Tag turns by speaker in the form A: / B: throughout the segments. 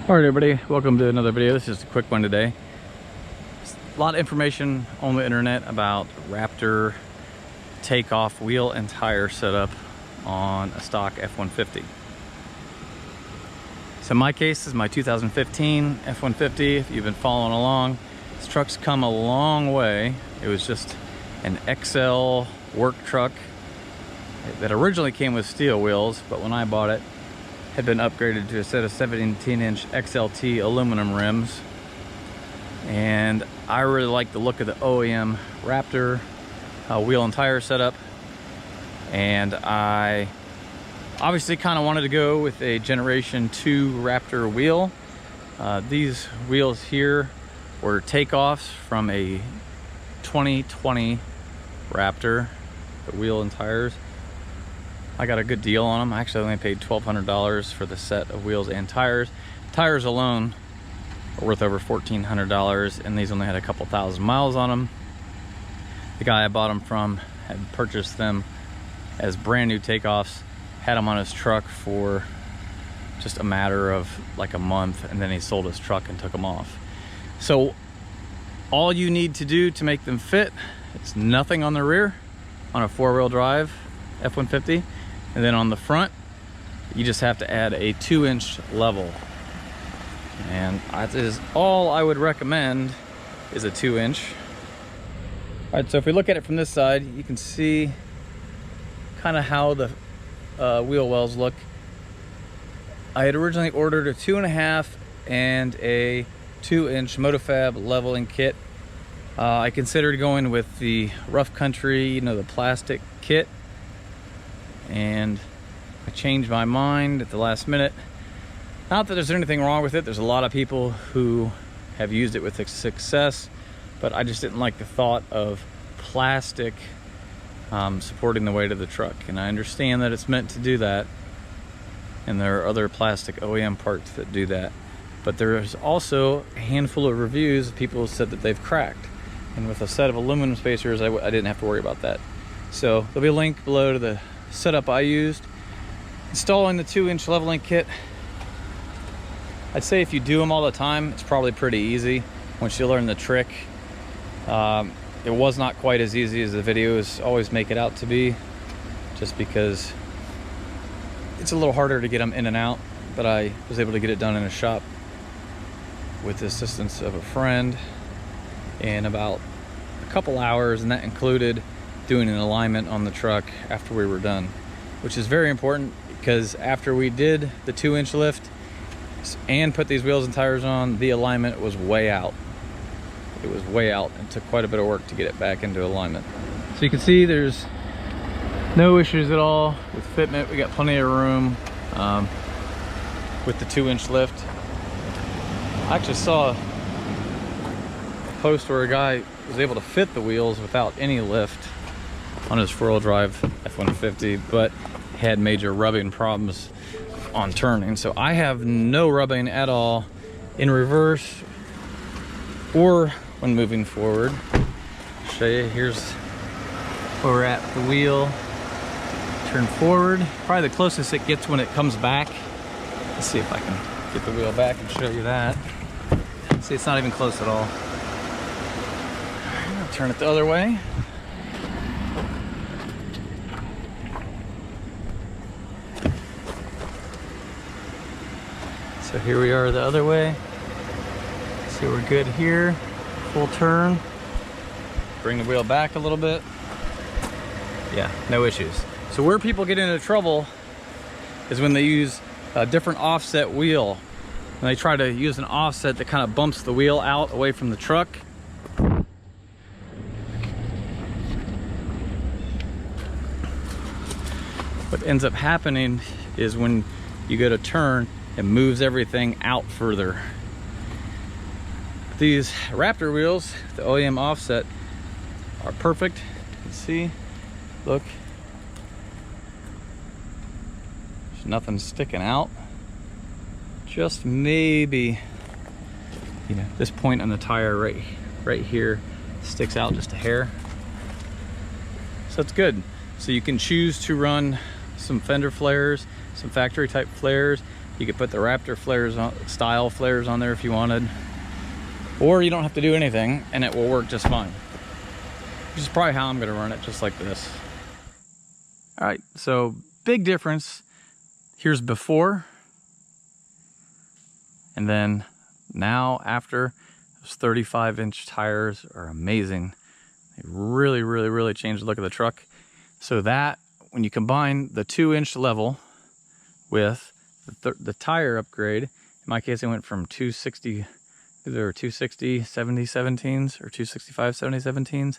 A: Alright everybody, welcome to another video. This is just a quick one today. A lot of information on the internet about Raptor takeoff wheel and tire setup on a stock F150. So in my case, this is my 2015 F150. If you've been following along, this truck's come a long way. It was just an XL work truck that originally came with steel wheels, but when I bought it, had been upgraded to a set of 17-inch XLT aluminum rims. And I really like the look of the OEM Raptor wheel and tire setup. And I obviously kind of wanted to go with a Generation 2 Raptor wheel. These wheels here were takeoffs from a 2020 Raptor, the wheel and tires. I got a good deal on them. I actually only paid $1,200 for the set of wheels and tires. Tires alone are worth over $1,400, and these only had a couple thousand miles on them. The guy I bought them from had purchased them as brand new takeoffs, had them on his truck for just a matter of like a month, and then he sold his truck and took them off. So all you need to do to make them fit, it's nothing on the rear on a four-wheel drive F-150. And then on the front, you just have to add a 2-inch level. And that is all I would recommend, is a 2-inch. All right, so if we look at it from this side, you can see kind of how the wheel wells look. I had originally ordered a 2.5 and a 2-inch Motofab leveling kit. I considered going with the rough country, you know, the plastic kit. And I changed my mind at the last minute. Not that there's anything wrong with it. There's a lot of people who have used it with success, but I just didn't like the thought of plastic supporting the weight of the truck. And I understand that it's meant to do that, and there are other plastic OEM parts that do that. But there's also a handful of reviews of people who said that they've cracked. And with a set of aluminum spacers, I didn't have to worry about that. So there'll be a link below to the setup I used. Installing the 2-inch leveling kit, I'd say if you do them all the time, it's probably pretty easy once you learn the trick. It was not quite as easy as the videos always make it out to be, just because it's a little harder to get them in and out, but I was able to get it done in a shop with the assistance of a friend in about a couple hours, and that included doing an alignment on the truck after we were done, which is very important, because after we did the 2-inch lift and put these wheels and tires on, the alignment was way out. It was way out and took quite a bit of work to get it back into alignment. So you can see there's no issues at all with fitment. We got plenty of room with the 2-inch lift. I actually saw a post where a guy was able to fit the wheels without any lift on his 4-wheel drive F-150, but had major rubbing problems on turning. So I have no rubbing at all in reverse or when moving forward. I'll show you, here's where we're at the wheel. Turn forward, probably the closest it gets when it comes back. Let's see if I can get the wheel back and show you that. See, it's not even close at all. I'll turn it the other way. So here we are the other way. So we're good here. Full turn. Bring the wheel back a little bit. Yeah, no issues. So where people get into trouble is when they use a different offset wheel. When they try to use an offset that kind of bumps the wheel out away from the truck. What ends up happening is when you go to turn, it moves everything out further. These Raptor wheels, the OEM offset, are perfect. You can see, look, there's nothing sticking out. Just maybe, you know, this point on the tire right here sticks out just a hair. So it's good. So you can choose to run some fender flares, some factory type flares. You could put the Raptor flares on, style flares on there if you wanted, or you don't have to do anything and it will work just fine. Which is probably how I'm going to run it, just like this. All right, so big difference. Here's before, and then now after. Those 35-inch tires are amazing. They really, really, really changed the look of the truck. So that, when you combine the 2-inch level with the tire upgrade, in my case I went from 260, either 260 70-17s or 265 70-17s,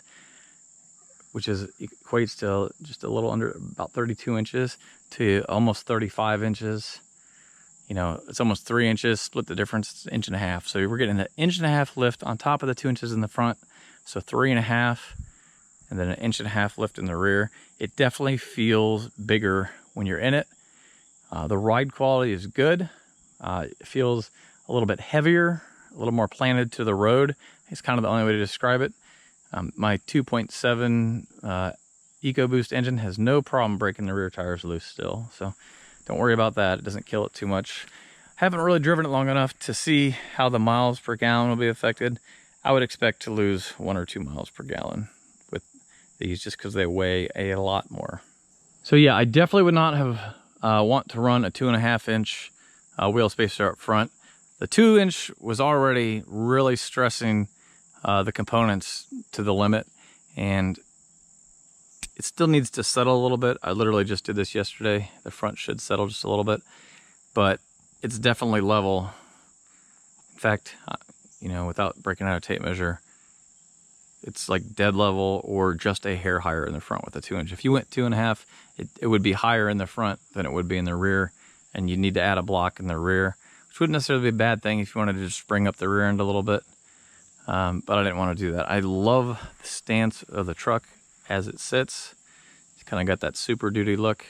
A: which equates to just a little under, about 32 inches to almost 35 inches. You know, it's almost 3 inches, split the difference, it's 1.5 inches. So we're getting an 1.5 inch lift on top of the 2 inches in the front. So 3.5, and then an 1.5 inch lift in the rear. It definitely feels bigger when you're in it. The ride quality is good. It feels a little bit heavier, a little more planted to the road. It's kind of the only way to describe it. My 2.7 EcoBoost engine has no problem breaking the rear tires loose still. So don't worry about that. It doesn't kill it too much. Haven't really driven it long enough to see how the miles per gallon will be affected. I would expect to lose 1 or 2 miles per gallon with these just because they weigh a lot more. So yeah, I definitely would not have want to run a 2.5 inch wheel spacer up front. The 2 inch was already really stressing the components to the limit, and it still needs to settle a little bit. I literally just did this yesterday. The front should settle just a little bit, but it's definitely level. In fact, you know, without breaking out a tape measure, it's like dead level or just a hair higher in the front with a 2 inch. If you went 2.5, it would be higher in the front than it would be in the rear, and you need to add a block in the rear, which wouldn't necessarily be a bad thing if you wanted to just bring up the rear end a little bit. But I didn't want to do that. I love the stance of the truck as it sits. It's kind of got that Super Duty look,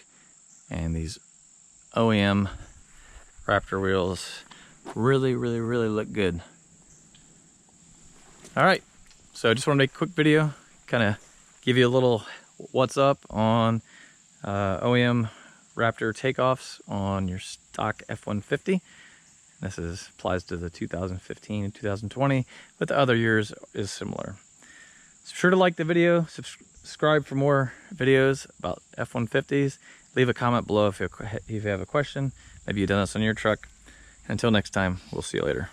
A: and these OEM Raptor wheels really, really, really look good. All right, so I just want to make a quick video, kind of give you a little what's up on OEM Raptor takeoffs on your stock F150. This applies to the 2015 and 2020, but the other years is similar. So be sure to like the video, subscribe for more videos about F150s. Leave a comment below if you have a question. Maybe you've done this on your truck. Until next time, we'll see you later.